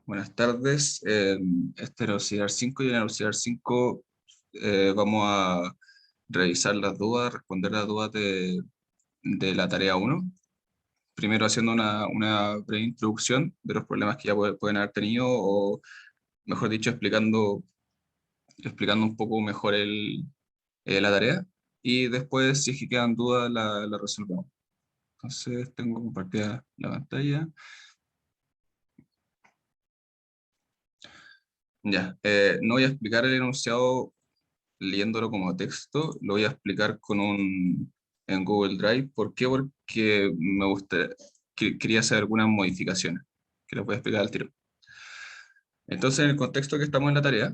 Buenas tardes. Este es el auxiliar 5 y en el auxiliar 5 vamos a revisar las dudas, responder las dudas de la tarea uno. Primero haciendo una breve introducción de los problemas que ya pueden haber tenido o, mejor dicho, explicando un poco mejor la tarea. Y después, si es que quedan dudas, la resolvemos. Entonces, tengo compartida la pantalla. Ya, no voy a explicar el enunciado leyéndolo como texto, lo voy a explicar en Google Drive. ¿Por qué? Porque quería hacer algunas modificaciones, que les voy a explicar al tiro. Entonces, en el contexto que estamos en la tarea,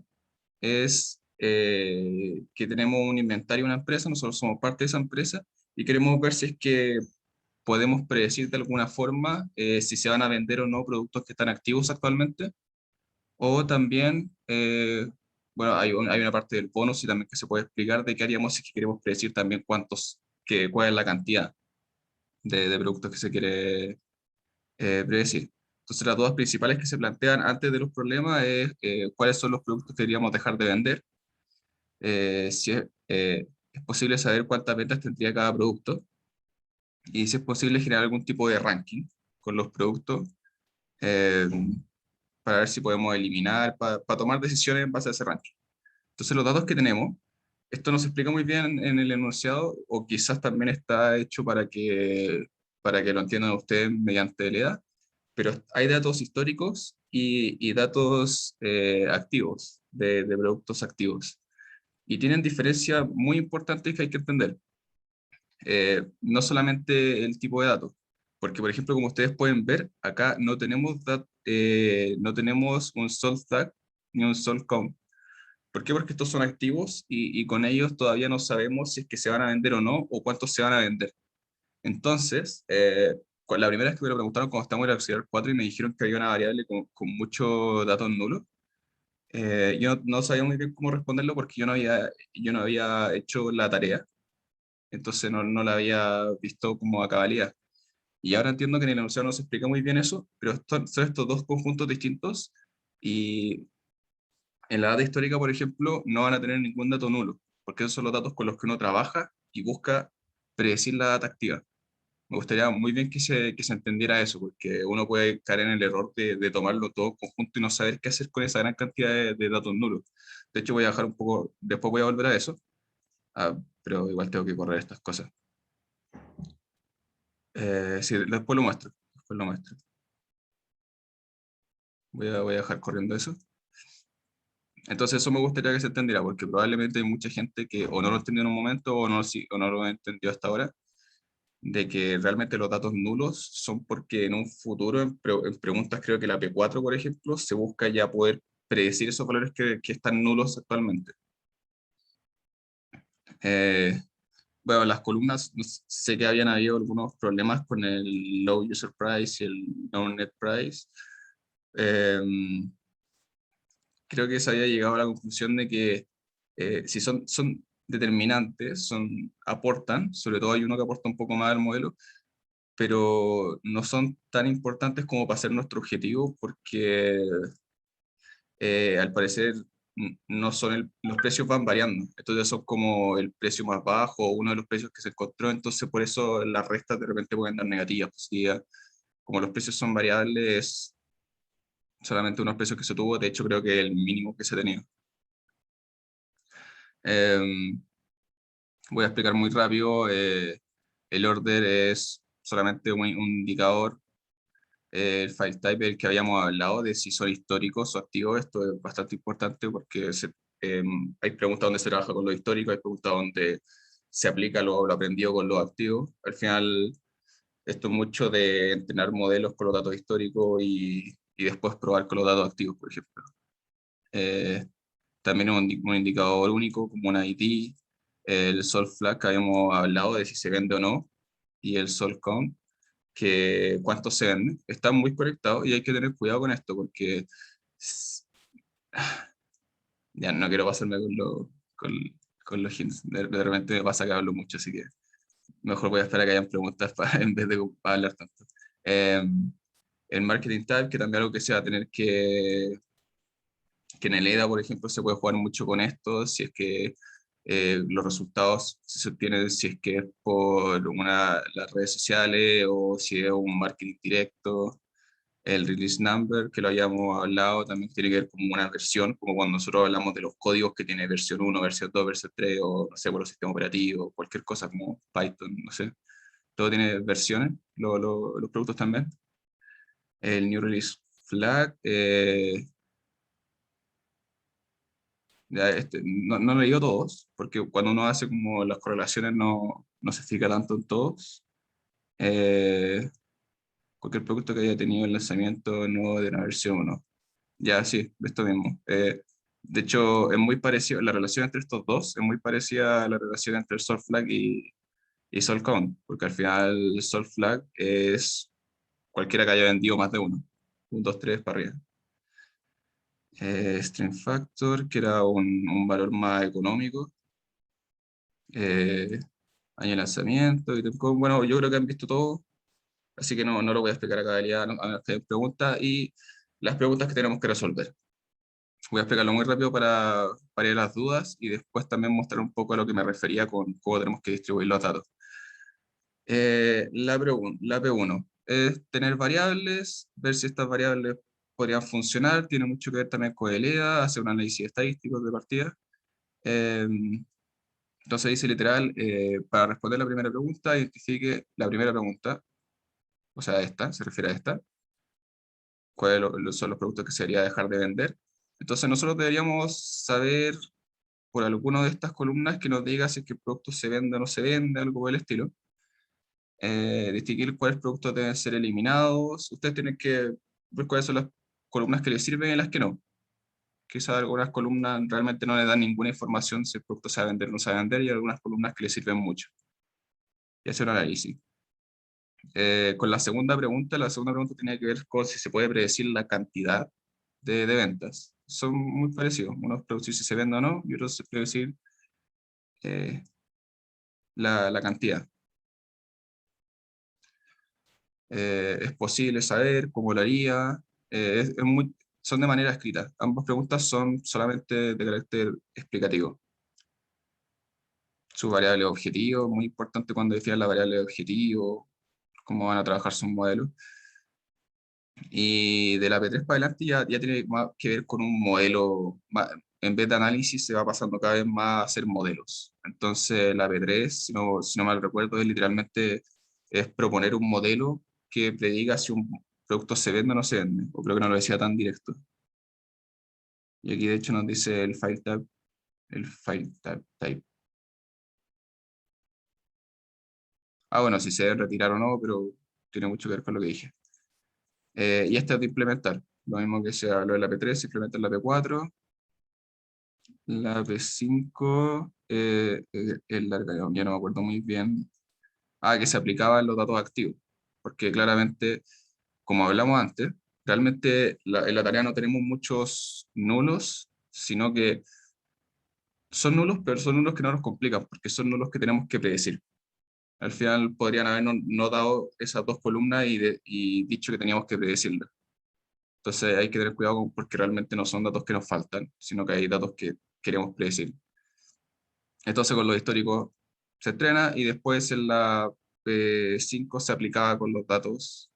es que tenemos un inventario de una empresa, nosotros somos parte de esa empresa, y queremos ver si es que podemos predecir de alguna forma si se van a vender o no productos que están activos actualmente, o también, bueno, hay una parte del bonus y también que se puede explicar de qué haríamos si queremos predecir también cuál es la cantidad de productos que se quiere predecir. Entonces, las dudas principales que se plantean antes de los problemas es cuáles son los productos que deberíamos dejar de vender, si es posible saber cuántas ventas tendría cada producto y si es posible generar algún tipo de ranking con los productos eh, para ver si podemos eliminar, para tomar decisiones en base a ese ranking. Entonces, los datos que tenemos, esto no se explica muy bien en el enunciado, o quizás también está hecho para que lo entiendan ustedes mediante la edad, pero hay datos históricos y datos activos, de productos activos. Y tienen diferencias muy importantes que hay que entender. No solamente el tipo de datos, porque, por ejemplo, como ustedes pueden ver, acá no tenemos un sold tag ni un sold count. ¿Por qué? Porque estos son activos y con ellos todavía no sabemos si es que se van a vender o no o cuántos se van a vender. Entonces, la primera vez que me lo preguntaron cuando estábamos en el auxiliar 4 y me dijeron que había una variable con muchos datos nulos, yo no sabía muy bien cómo responderlo porque yo no había hecho la tarea, entonces no la había visto como a cabalidad. Y ahora entiendo que en el enunciado no se explica muy bien eso, pero son estos dos conjuntos distintos y en la data histórica, por ejemplo, no van a tener ningún dato nulo, porque esos son los datos con los que uno trabaja y busca predecir la data activa. Me gustaría muy bien que se entendiera eso, porque uno puede caer en el error de tomarlo todo conjunto y no saber qué hacer con esa gran cantidad de datos nulos. De hecho, voy a dejar un poco, después voy a volver a eso, pero igual tengo que correr estas cosas. Sí, después lo muestro, después lo muestro. Voy a dejar corriendo eso. Entonces eso me gustaría que se entendiera, porque probablemente hay mucha gente que o no lo entendió en un momento o no lo entendió hasta ahora, de que realmente los datos nulos son porque en un futuro, en preguntas creo que la P4, por ejemplo, se busca ya poder predecir esos valores que están nulos actualmente. Eh, bueno, las columnas, sé que habían habido algunos problemas con el low user price y el no net price. Eh, Creo que se había llegado a la conclusión de que si son determinantes, aportan, sobre todo hay uno que aporta un poco más al modelo, pero no son tan importantes como para ser nuestro objetivo porque al parecer no son los precios van variando, entonces son como el precio más bajo o uno de los precios que se encontró, entonces por eso las restas de repente pueden dar negativas, positivas. Como los precios son variables, solamente unos precios que se tuvo, de hecho creo que el mínimo que se tenía. Em, Voy a explicar muy rápido. El order es solamente un indicador. El file type, el que habíamos hablado de si son históricos o activos, esto es bastante importante porque hay preguntas donde se trabaja con lo histórico, hay preguntas donde se aplica lo aprendido con lo activo. Al final, esto es mucho de entrenar modelos con los datos históricos y después probar con los datos activos, por ejemplo. Eh, También un indicador único como una ID, el sol flag que habíamos hablado de si se vende o no, y el sol count, que cuánto se vende. Están muy conectados y hay que tener cuidado con esto porque s- ya no quiero pasarme con los hints. De repente me pasa que hablo mucho, así que mejor voy a esperar a que hayan preguntas en vez de hablar tanto. Eh, El marketing type, que también algo que se va a tener que en el EDA, por ejemplo, se puede jugar mucho con esto, si es que los resultados se obtienen, si es que es por las redes sociales o si es un marketing directo. El release number, que lo habíamos hablado, también tiene que ver como una versión, como cuando nosotros hablamos de los códigos que tiene versión uno, versión 2, versión 3, o no sé, por los sistemas operativos, cualquier cosa como Python, no sé. Todo tiene versiones, los productos también. El New Release Flag, ya no lo digo todos, porque cuando uno hace como las correlaciones no se fija tanto en todos. Eh, Cualquier producto que haya tenido el lanzamiento nuevo de una versión uno. Ya, sí, esto mismo. De hecho, es muy parecido, la relación entre estos dos es muy parecida a la relación entre el Salt Flag y Salt Count, porque al final el Salt Flag es cualquiera que haya vendido más de uno. Un, dos, tres para arriba. Stream Factor, que era un valor más económico. Eh, Año de lanzamiento. Bueno, yo creo que han visto todo, así que no lo voy a explicar acá, ya, a menos que haya preguntas y las preguntas que tenemos que resolver. Voy a explicarlo muy rápido para ir a las dudas y después también mostrar un poco a lo que me refería con cómo tenemos que distribuir los datos. La P1 es tener variables, ver si estas variables podrían funcionar, tiene mucho que ver también con el EDA, hacer un análisis estadístico de partida. Eh, entonces dice literal, para responder la primera pregunta, identifique la primera pregunta, o sea, esta, se refiere a esta, cuáles son los productos que se debería dejar de vender. Entonces nosotros deberíamos saber por alguna de estas columnas que nos diga si es que el producto se vende o no se vende, algo por el estilo. Distinguir cuáles productos deben ser eliminados. Ustedes tienen que ver cuáles son las columnas que les sirven y las que no. Quizás algunas columnas realmente no le dan ninguna información si el producto se va a vender o no se va a vender, y algunas columnas que les sirven mucho. Y hacer un análisis. Con la segunda pregunta tenía que ver con si se puede predecir la cantidad de ventas. Son muy parecidos. Unos productos si se venden o no, y otros predecir eh, la cantidad. Es posible saber cómo lo haría. Son de manera escrita. Ambas preguntas son solamente de carácter explicativo. Su variable objetivo, muy importante cuando definan la variable objetivo, cómo van a trabajar sus modelos. Y de la P3 para adelante ya tiene más que ver con un modelo, en vez de análisis se va pasando cada vez más a hacer modelos. Entonces la P3, si no mal recuerdo, es literalmente es proponer un modelo que prediga si un producto se vende o no se vende, o creo que no lo decía tan directo. Y aquí de hecho nos dice el file type. Ah, bueno, si se debe retirar o no, pero tiene mucho que ver con lo que dije. Y este es de implementar. Lo mismo que sea lo de la P3, se implementa en la P4. La P5, ya no me acuerdo muy bien. Ah, que se aplicaba en los datos activos. Porque claramente, como hablamos antes, realmente en la tarea no tenemos muchos nulos, sino que son nulos, pero son nulos que no nos complican, porque son nulos que tenemos que predecir. Al final podrían habernos no dado esas dos columnas y dicho que teníamos que predecirlas. Entonces hay que tener cuidado porque realmente no son datos que nos faltan, sino que hay datos que queremos predecir. Entonces con los históricos se entrena y después en la P5 se aplicaba con los datos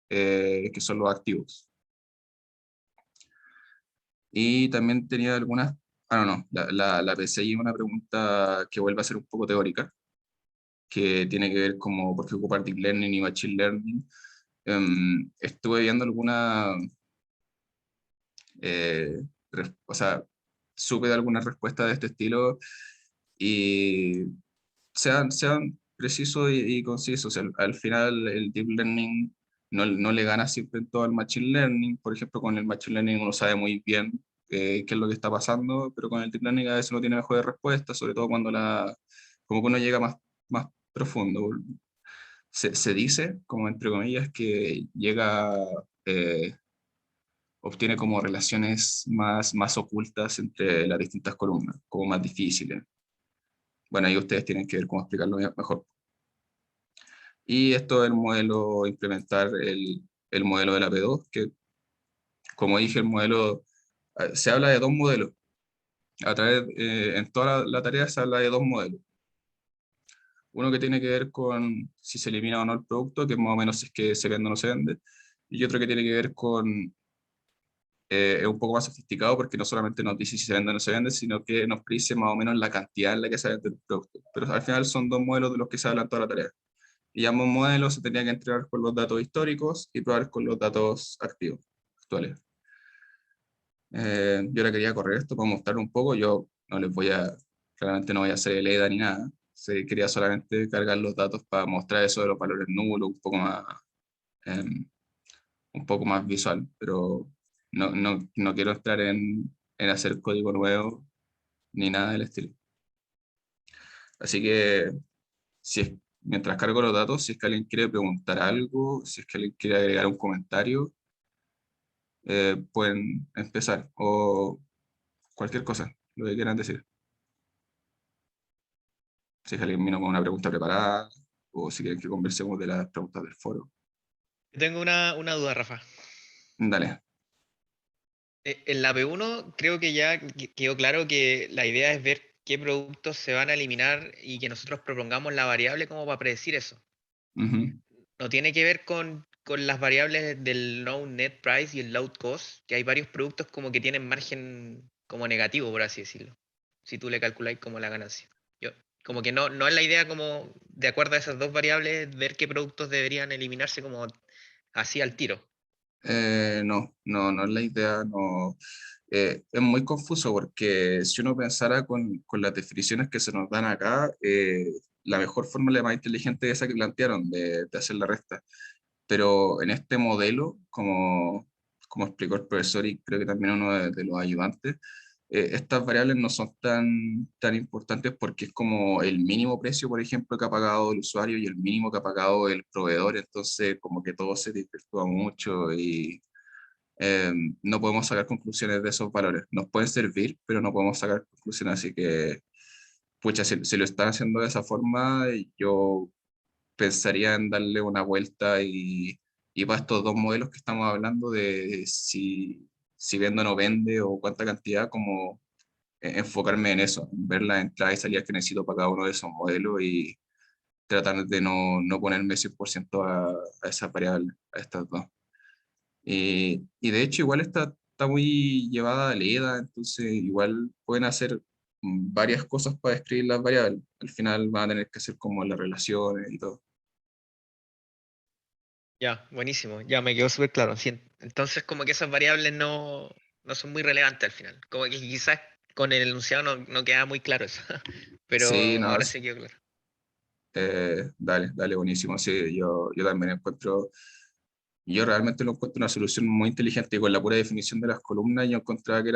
que son los activos. Y también tenía algunas, no, la P6 es una pregunta que vuelve a ser un poco teórica, que tiene que ver como por qué ocupar Deep Learning y Machine Learning. Estuve viendo eh, o sea, supe de algunas respuestas de este estilo y sean precisos y concisos. O sea, al final el deep learning no le gana siempre en todo al machine learning. Por ejemplo, con el machine learning uno sabe muy bien qué es lo que está pasando, pero con el deep learning a veces uno tiene mejores respuestas, sobre todo cuando como que uno llega más profundo. Se dice, como entre comillas, que eh, obtiene como relaciones más ocultas entre las distintas columnas, como más difíciles. Bueno, ahí ustedes tienen que ver cómo explicarlo mejor. Y esto del modelo, implementar el modelo de la P2, que como dije, se habla de dos modelos. En toda la tarea se habla de dos modelos. Uno que tiene que ver con si se elimina o no el producto, que más o menos si es que se vende o no se vende. Y otro que tiene que ver con, es un poco más sofisticado porque no solamente nos dice si se vende o no se vende, sino que nos dice más o menos la cantidad en la que se vende el producto. Pero al final son dos modelos de los que se habla en toda la tarea. Y ambos modelos se tenían que entregar con los datos históricos y probar con los datos activos, actuales. Yo le quería correr esto para mostrar un poco. Yo no les voy a, claramente no voy a hacer el EDA ni nada. Quería solamente cargar los datos para mostrar eso de los valores nulos, em, un poco más visual, pero no quiero entrar en hacer código nuevo ni nada del estilo. Así que si es, mientras cargo los datos, si es que alguien quiere preguntar algo, si es que alguien quiere agregar un comentario, pueden empezar o cualquier cosa, lo que quieran decir. Si es que alguien vino con una pregunta preparada o si quieren que conversemos de las preguntas del foro. Tengo una duda, Rafa. Dale. En la P1 creo que ya quedó claro que la idea es ver qué productos se van a eliminar y que nosotros propongamos la variable como para predecir eso. Ujú. No tiene que ver con las variables del known net price y el load cost, que hay varios productos como que tienen margen como negativo, por así decirlo, si tú le calculáis como la ganancia. Yo, como que no es la idea como, de acuerdo a esas dos variables, ver qué productos deberían eliminarse como así al tiro. No es la idea, no. Es muy confuso porque si uno pensara con las definiciones que se nos dan acá, la mejor forma, la más inteligente es esa que plantearon de hacer la resta. Pero en este modelo, como explicó el profesor y creo que también uno de los ayudantes, estas variables no son tan importantes porque es como el mínimo precio, por ejemplo, que ha pagado el usuario y el mínimo que ha pagado el proveedor, entonces como que todo se desvirtúa mucho y eh, no podemos sacar conclusiones de esos valores. Nos pueden servir, pero no podemos sacar conclusiones, así que, pucha, si lo están haciendo de esa forma, yo pensaría en darle una vuelta y para estos dos modelos que estamos hablando de si vende o no vende o cuánta cantidad, como enfocarme en eso, en ver las entradas y salidas que necesito para cada uno de esos modelos y tratar de no ponerme 100% a esas variables, a estas dos. Y de hecho igual está muy llevada a LEDA, entonces igual pueden hacer varias cosas para describir las variables. Al final van a tener que hacer como las relaciones y todo. Ya, buenísimo, ya me quedó súper claro. Sí, entonces como que esas variables no son muy relevantes al final. Como que quizás con el enunciado no queda muy claro eso, pero Sí, no, ahora sí quedó claro. dale, buenísimo. Sí, yo también yo realmente lo encuentro una solución muy inteligente y con la pura definición de las columnas yo encontraba que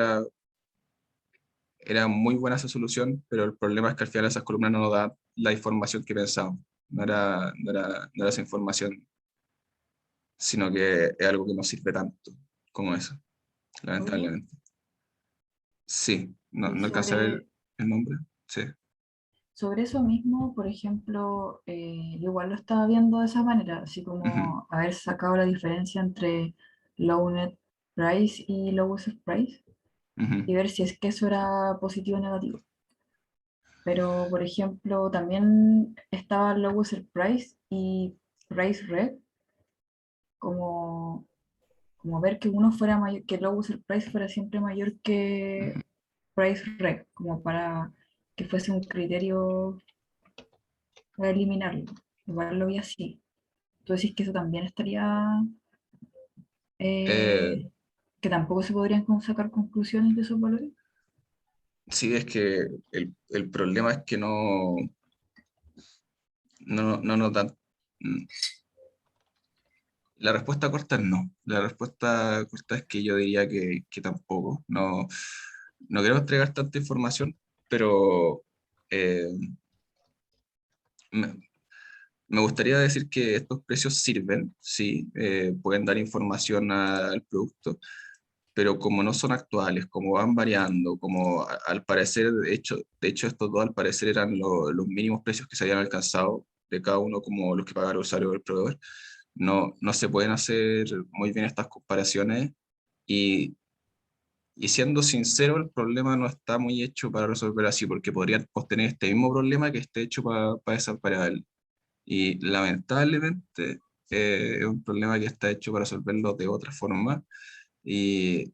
era muy buena esa solución, pero el problema es que al final esas columnas no nos dan la información que pensábamos. No era esa información, sino que es algo que no sirve tanto como eso, Oye, lamentablemente. Sí, y no alcancé a ver sobre, el nombre. Sí. sobre eso mismo, por ejemplo, yo igual lo estaba viendo de esa manera, así Ujú, como haber sacado la diferencia entre low net price y low user price ujú. y ver si es que eso era positivo o negativo. Pero, por ejemplo, también estaba low user price y price red, como, como ver que uno fuera mayor, que low user price fuera siempre mayor que Ujú. price red, como para que fuese un criterio para eliminarlo. Igual lo vi así. Tú decís que eso también estaría, Eh, que tampoco se podrían sacar conclusiones de esos valores. sí, es que el problema es que no nos dan. mm, La respuesta corta es no. La respuesta corta es que yo diría que tampoco. No quiero entregar tanta información, pero eh, me, me gustaría decir que estos precios sirven, sí, pueden dar información al producto, pero como no son actuales, como van variando, como al parecer, de hecho estos dos al parecer eran los mínimos precios que se habían alcanzado de cada uno, como los que pagaba el usuario o el proveedor, no se pueden hacer muy bien estas comparaciones y, y siendo sincero, el problema no está muy hecho para resolver así, porque podrían pues, tener este mismo problema que esté hecho para esa variable. Y lamentablemente es un problema que está hecho para resolverlo de otra forma y,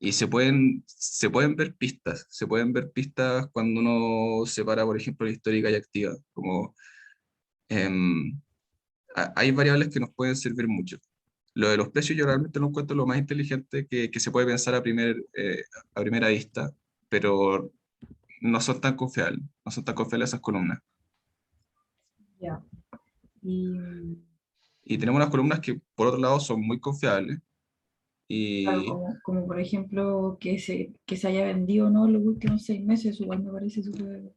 y se pueden ver pistas cuando uno separa, por ejemplo, la histórica y activa, como em, hay variables que nos pueden servir mucho. Lo de los precios yo realmente lo encuentro lo más inteligente que se puede pensar a primera vista, pero no son tan confiables, no son tan confiables esas columnas. Ya. Y Y tenemos unas columnas que por otro lado son muy confiables claro, y, como por ejemplo que se haya vendido o no los últimos 6 meses, igual me parece súper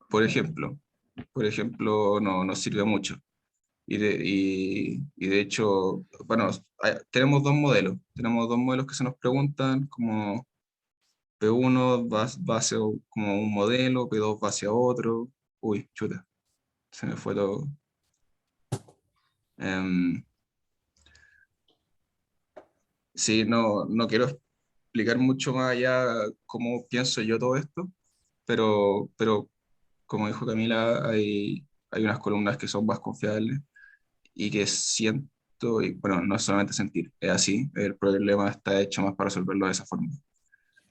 por confiable. ejemplo, no nos sirve mucho. Y de hecho, bueno, tenemos dos modelos. Tenemos dos modelos que se nos preguntan, como P1 base a como un modelo, P2 base a otro. Uy, chuta, se me fue todo. Em, sí, no quiero explicar mucho más allá cómo pienso yo todo esto, pero como dijo Camila, hay unas columnas que son más confiables y que siento, y bueno, no es solamente sentir, es así, el problema está hecho más para resolverlo de esa forma.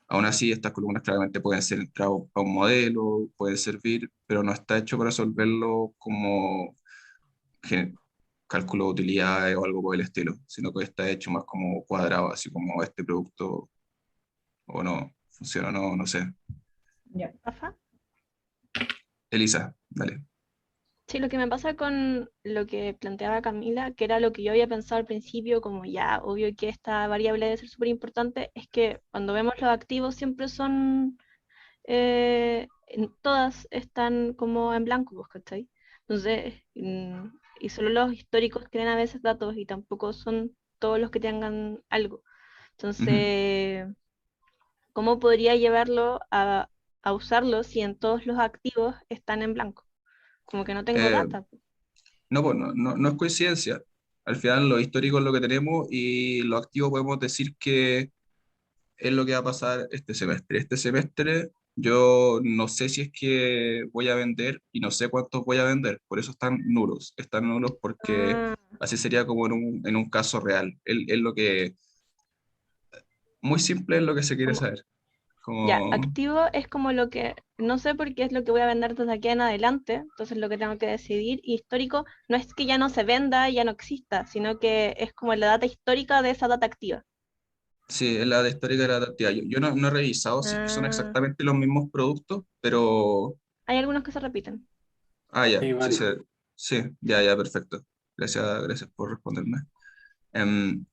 Aún así, estas columnas claramente pueden ser entradas a un modelo, pueden servir, pero no está hecho para resolverlo como gen- cálculo de utilidades o algo por el estilo, sino que está hecho más como cuadrado, así como este producto o no, funciona o no, no sé. Ya. Rafa. Elisa, dale. Sí, lo que me pasa con lo que planteaba Camila, que era lo que yo había pensado al principio, como ya, obvio que esta variable debe ser súper importante, es que cuando vemos los activos siempre son, todas están como en blanco, pues, ¿cachai? Entonces, y solo los históricos tienen a veces datos y tampoco son todos los que tengan algo. Ujú. Entonces, ¿cómo podría llevarlo a usarlo si en todos los activos están en blanco? Como que no tengo Eh, data. no, pues no es coincidencia. Al final lo histórico es lo que tenemos y lo activo podemos decir que es lo que va a pasar este semestre. Este semestre yo no sé si es que voy a vender y no sé cuántos voy a vender, por eso están nulos. Están nulos porque Ah, así sería como en un caso real. Es lo que, muy simple es lo que se quiere como, saber. ya, Como, activo es como lo que, no sé por qué es lo que voy a vender desde aquí en adelante, entonces lo que tengo que decidir. Y histórico no es que ya no se venda, ya no exista, sino que es como la data histórica de esa data activa. sí, es la de histórica de la adaptativa. Yo no he revisado si es que son Ah, exactamente los mismos productos, pero... hay algunos que se repiten. Ah, ya, Sí, sí, varios. sí, ya, perfecto. Gracias por responderme. Em,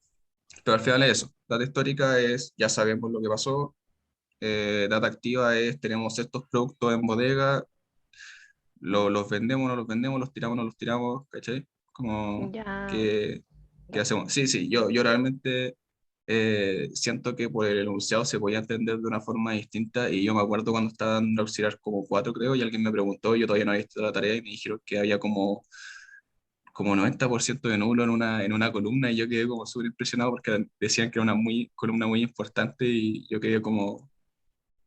pero al final es eso. Data histórica es, ya sabemos lo que pasó. Data activa es, tenemos estos productos en bodega, los vendemos, no los vendemos, los tiramos, no los tiramos, ¿cachai? Como Ya, que, ¿qué ya. hacemos? Sí, yo realmente siento que por el enunciado se podía entender de una forma distinta y yo me acuerdo cuando estaba dando auxiliar como 4, creo, y alguien me preguntó, yo todavía no había visto la tarea y me dijeron que había como 90% de nulo en una columna y yo quedé como súper impresionado porque decían que era una columna muy importante y yo quedé como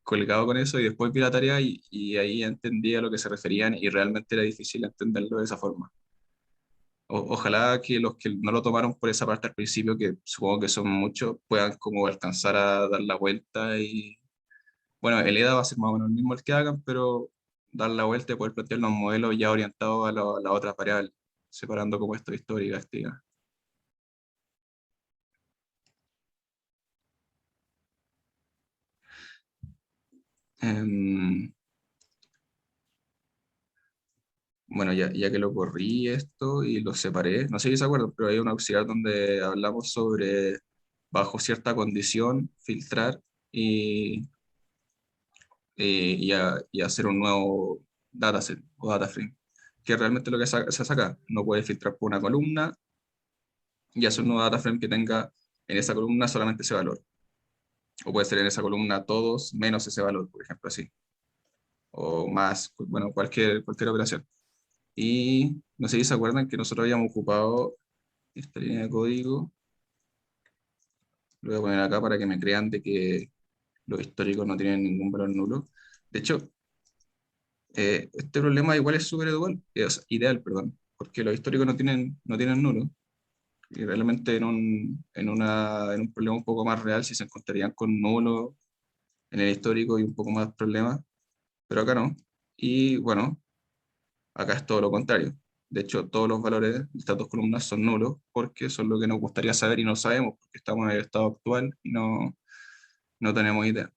colgado con eso y después vi la tarea y ahí entendí a lo que se referían y realmente era difícil entenderlo de esa forma. Ojalá que los que no lo tomaron por esa parte al principio, que supongo que son muchos, puedan como alcanzar a dar la vuelta y, bueno, el EDA va a ser más o menos el mismo el que hagan, pero dar la vuelta y poder plantear los modelos ya orientados a las otras variables, separando como esto histórica, activa. Em, bueno, ya que lo corrí esto y lo separé, no sé si se acuerdan, pero hay un auxiliar donde hablamos sobre, bajo cierta condición, filtrar y, y hacer un nuevo dataset o data frame, que es realmente lo que se hace acá. No puede filtrar por una columna y hacer un nuevo data frame que tenga en esa columna solamente ese valor. O puede ser en esa columna todos menos ese valor, por ejemplo, así. O más, bueno, cualquier operación. Y no sé si se acuerdan que nosotros habíamos ocupado esta línea de código. Lo voy a poner acá para que me crean de que los históricos no tienen ningún valor nulo. De hecho, este problema igual es súper ideal, perdón, porque los históricos no tienen nulo. Y realmente en un problema un poco más real, si se encontrarían con nulo en el histórico y un poco más problemas, pero acá no. Y bueno, acá es todo lo contrario. De hecho, todos los valores de estas dos columnas son nulos porque son lo que nos gustaría saber y no sabemos, porque estamos en el estado actual y no tenemos idea.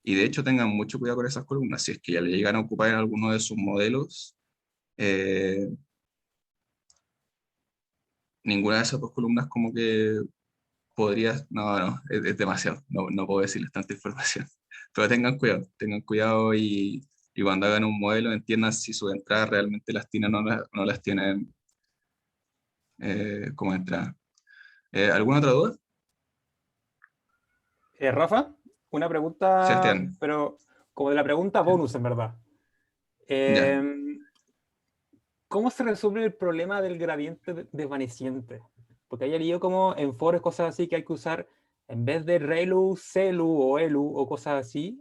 Y de hecho, tengan mucho cuidado con esas columnas. Si es que ya le llegan a ocupar en alguno de sus modelos, eh, ninguna de esas dos columnas como que podría, no, es demasiado, no puedo decirles tanta información. Pero tengan cuidado y cuando hagan un modelo entiendan si sus entradas realmente las tienen o no las tienen como entrada. ¿Alguna otra duda? Rafa, una pregunta, Sebastián, pero como de la pregunta bonus, en verdad. ya. ¿Cómo se resuelve el problema del gradiente desvaneciente? Porque había leído como en foros cosas así que hay que usar, en vez de ReLU, CELU o ELU o cosas así,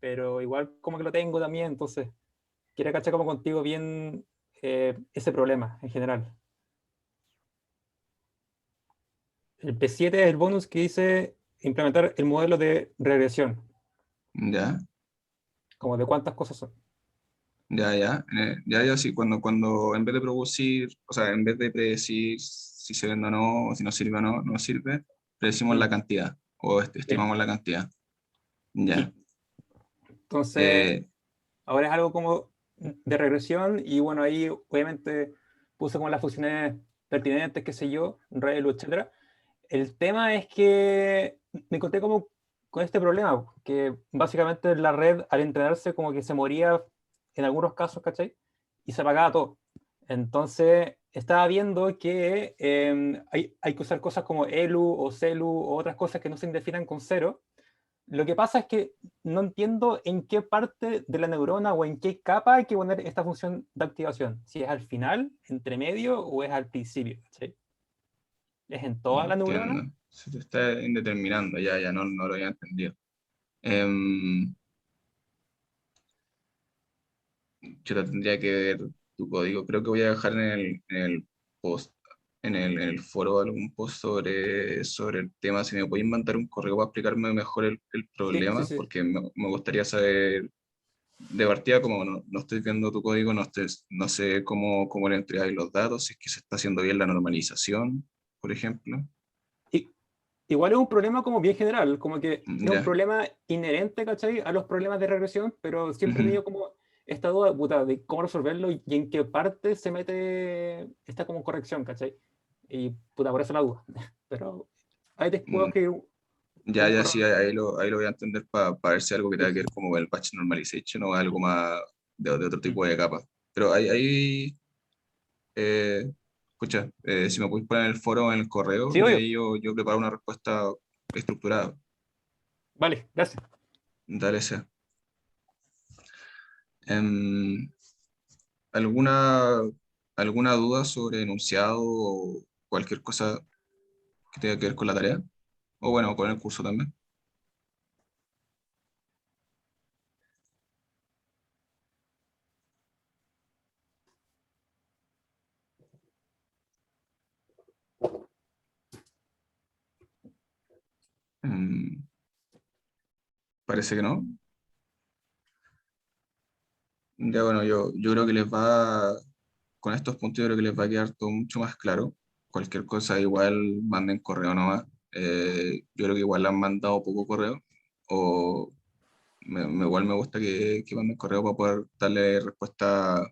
pero igual como que lo tengo también, entonces quiero cachar como contigo bien ese problema en general. El P7 es el bonus que dice implementar el modelo de regresión, Ya, como de cuántas cosas son. ya, sí, cuando en vez de producir, o sea, en vez de predecir si se vende o no, o si nos sirve o no sirve, predecimos la Mm, cantidad, o sí. estimamos la cantidad. Ya. Sí. Entonces, Eh, ahora es algo como de regresión y bueno, ahí obviamente puse como las funciones pertinentes, qué sé yo, ReLU, etcétera. El tema es que me encontré como con este problema, que básicamente la red al entrenarse como que se moría en algunos casos, ¿cachai? Y se apagaba todo. Entonces estaba viendo que hay que usar cosas como ELU o CELU o otras cosas que no se definan con cero. Lo que pasa es que no entiendo en qué parte de la neurona o en qué capa hay que poner esta función de activación. Si es al final, entre medio o es al principio, ¿cachai? ¿Es en toda la neurona? entiendo. Se te está indeterminando, ya no lo había entendido. Em, yo tendría que ver tu código. Creo que voy a dejar en el post, en el foro algún post sobre el tema. Si me podéis mandar un correo para explicarme mejor el Sí, sí, problema, sí. porque me gustaría saber de partida, como no estoy viendo tu código, no sé cómo le entregáis los datos, si es que se está haciendo bien la normalización, por ejemplo. I- Igual es un problema como bien general, como que es un Ya. problema inherente, ¿cachai? A los problemas de regresión, pero siempre he Ujú. tenido como esta duda puta, de cómo resolverlo y en qué parte se mete esta como corrección, ¿cachai? Y puta, por eso la duda. Pero ahí te puedo Mm, escribir un ya, correo. sí, ahí lo voy a entender para ver si algo que tenga que ver como el batch normalization o algo más de otro tipo Ujú. de capa. Pero ahí escucha, si me puedes poner en el foro, en el correo, Sí, y obvio. ahí yo preparo una respuesta estructurada. Vale, gracias. Dale ese. Em, ¿alguna, alguna duda sobre enunciado o cualquier cosa que tenga que ver con la tarea? O bueno, con el curso también. Em, parece que no. Ya bueno, yo creo que con estos puntos yo creo que les va a quedar todo mucho más claro. Cualquier cosa igual manden correo nomás. Yo creo que igual le han mandado poco correo. O igual me gusta que manden correo para poder darle respuesta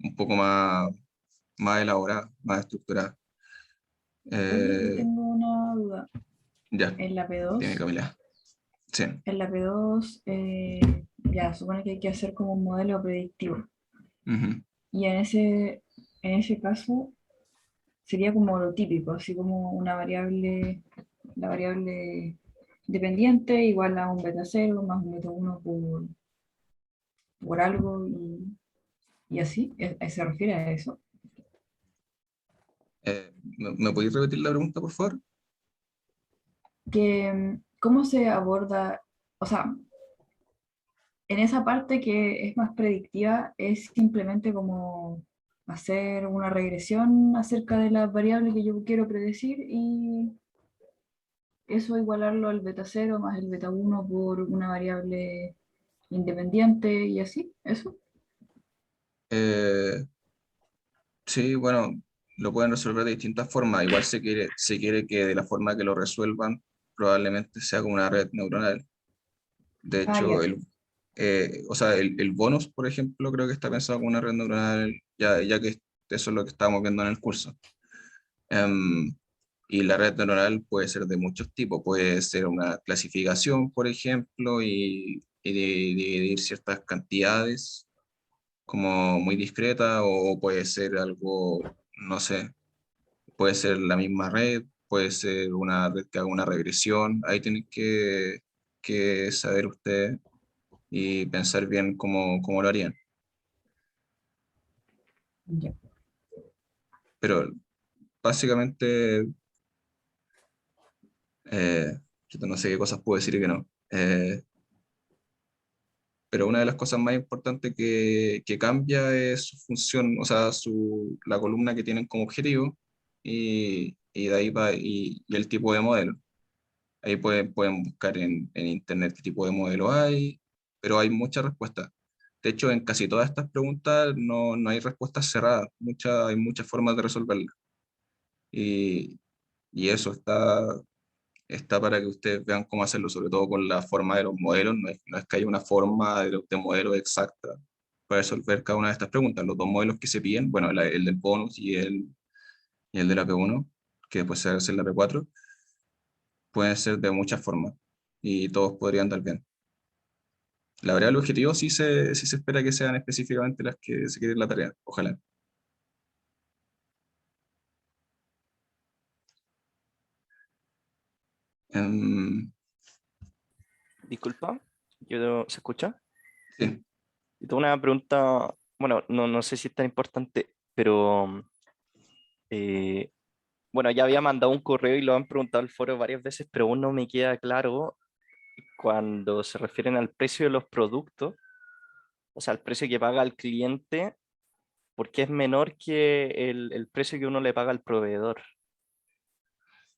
un poco más elaborada, más estructurada. Oye, yo Eh, tengo una duda. ya, En la tiene P2, Camila. Sí. en la P2 ya supone que hay que hacer como un modelo predictivo. Ujú. Y en ese caso sería como lo típico, así como la variable dependiente igual a un beta cero más un beta 1 por algo y así. ¿Se refiere a eso? ¿Me podéis repetir la pregunta, por favor? ¿Cómo se aborda, o sea, en esa parte que es más predictiva, es simplemente como hacer una regresión acerca de las variables que yo quiero predecir y eso igualarlo al beta cero más el beta uno por una variable independiente y así, eso? Eh, sí, bueno, lo pueden resolver de distintas formas. Igual se quiere que de la forma que lo resuelvan probablemente sea como una red neuronal. De Ah, hecho, ya. o sea, el bonus, por ejemplo, creo que está pensado como una red neuronal, ya que eso es lo que estábamos viendo en el curso. Em, y la red neuronal puede ser de muchos tipos. Puede ser una clasificación, por ejemplo, y dividir ciertas cantidades como muy discreta, o puede ser algo, no sé, puede ser la misma red, puede ser una red que haga una regresión. Ahí tienen que saber ustedes y pensar bien cómo lo harían. Ya. Pero básicamente, yo no sé qué cosas puedo decir y qué no. Pero una de las cosas más importantes que cambia es su función, o sea, la columna que tienen como objetivo, y de ahí va, y el tipo de modelo. Ahí pueden buscar en internet qué tipo de modelo hay, pero hay muchas respuestas. De hecho, en casi todas estas preguntas no hay respuestas cerradas, hay muchas formas de resolverlas. Y, y eso está para que ustedes vean cómo hacerlo, sobre todo con la forma de los modelos. No es que haya una forma de modelo exacta para resolver cada una de estas preguntas. Los dos modelos que se piden, bueno, el del bonus y el de la P1, que después se hace en la P4, pueden ser de muchas formas y todos podrían dar bien. La verdad, el objetivo sí se espera que sean específicamente las que se quieren en la tarea, ojalá. Em, Disculpa, ¿se escucha? sí, Y tengo una pregunta, bueno, no sé si es tan importante, pero eh, bueno, ya había mandado un correo y lo han preguntado al foro varias veces, pero aún no me queda claro cuando se refieren al precio de los productos, o sea, el precio que paga el cliente, porque es menor que el precio que uno le paga al proveedor.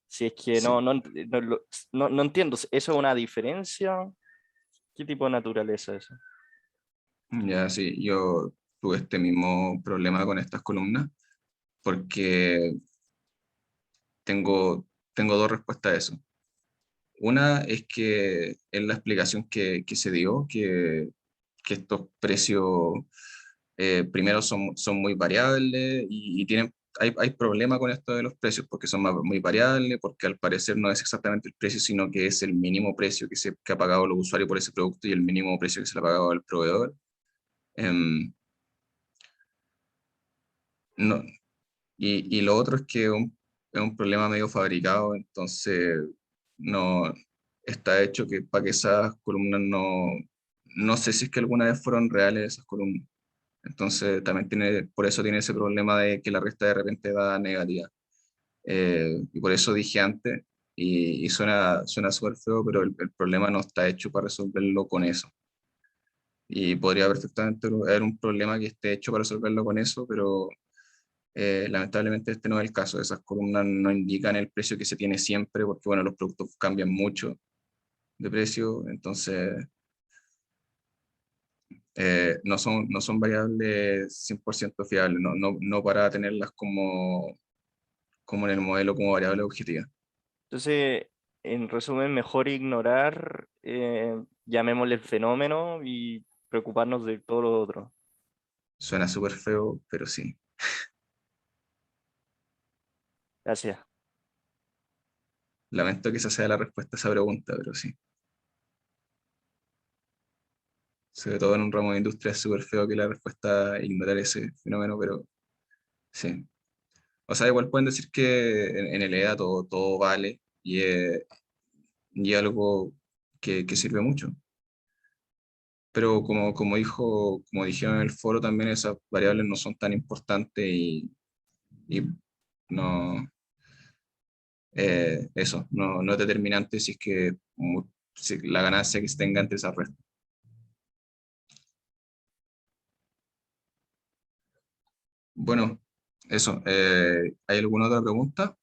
Si es que sí. no entiendo, ¿eso es una diferencia? ¿Qué tipo de naturaleza es eso? Ya, sí, yo tuve este mismo problema con estas columnas porque tengo dos respuestas a eso. Una es que en la explicación que se dio, que estos precios primero son muy variables y hay problema con esto de los precios porque son muy variables, porque al parecer no es exactamente el precio, sino que es el mínimo precio que ha pagado el usuario por ese producto y el mínimo precio que se le ha pagado al proveedor. Em, no, y lo otro es que es un problema medio fabricado, entonces no está hecho que para que esas columnas no sé si es que alguna vez fueron reales esas columnas. Entonces también por eso tiene ese problema de que la resta de repente da negativa. Y por eso dije antes, y suena súper feo, pero el problema no está hecho para resolverlo con eso. Y podría perfectamente haber un problema que esté hecho para resolverlo con eso, pero lamentablemente este no es el caso. Esas columnas no indican el precio que se tiene siempre, porque bueno, los productos cambian mucho de precio, entonces no son variables 100% fiables, no para tenerlas como en el modelo como variable objetiva. Entonces, en resumen, mejor ignorar, llamémosle el fenómeno y preocuparnos de todo lo otro. Suena súper feo, pero sí. Gracias. Lamento que esa sea la respuesta a esa pregunta, pero sí. Sobre todo en un ramo de industria es súper feo que la respuesta a ignorar ese fenómeno, pero sí. O sea, igual pueden decir que en el EDA todo vale y algo que sirve mucho. Pero como dijeron en el foro también, esas variables no son tan importantes y no, eso, no es determinante si es que si la ganancia que se tenga entre esas restas. Bueno, eso. ¿Hay alguna otra pregunta?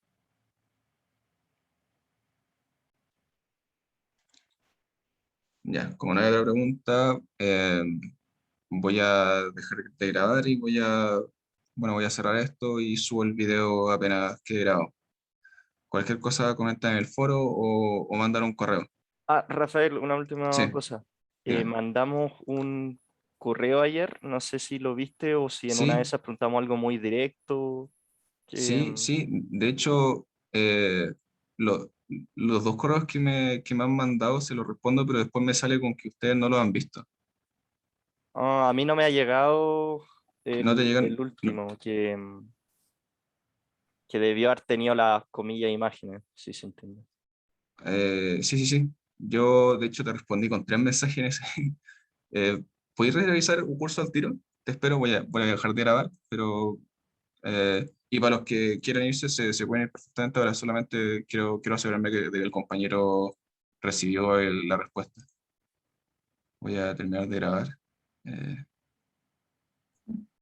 Ya, como no hay otra pregunta, voy a dejar de grabar y voy a cerrar esto y subo el video apenas que grabo. Cualquier cosa comenta en el foro o mandar un correo. Ah, Rafael, una última Sí, cosa. dime. Mandamos un correo ayer, no sé si lo viste o si en una de Sí, esas preguntamos algo muy directo. Que, sí, sí. De hecho, lo- los dos correos que me han mandado se los respondo, pero después me sale con que ustedes no los han visto. a mí no me ha llegado No te el llegan. No. último, que debió haber tenido las comillas imágenes, si se entiende. Sí, sí, sí. Yo, de hecho, te respondí con 3 mensajes en ese. Eh, ¿Puedes revisar un curso al tiro? Te espero, voy a dejar de grabar, pero... y para los que quieran irse, se pueden ir perfectamente. Ahora solamente quiero asegurarme de que el compañero recibió la respuesta. Voy a terminar de grabar. Eh,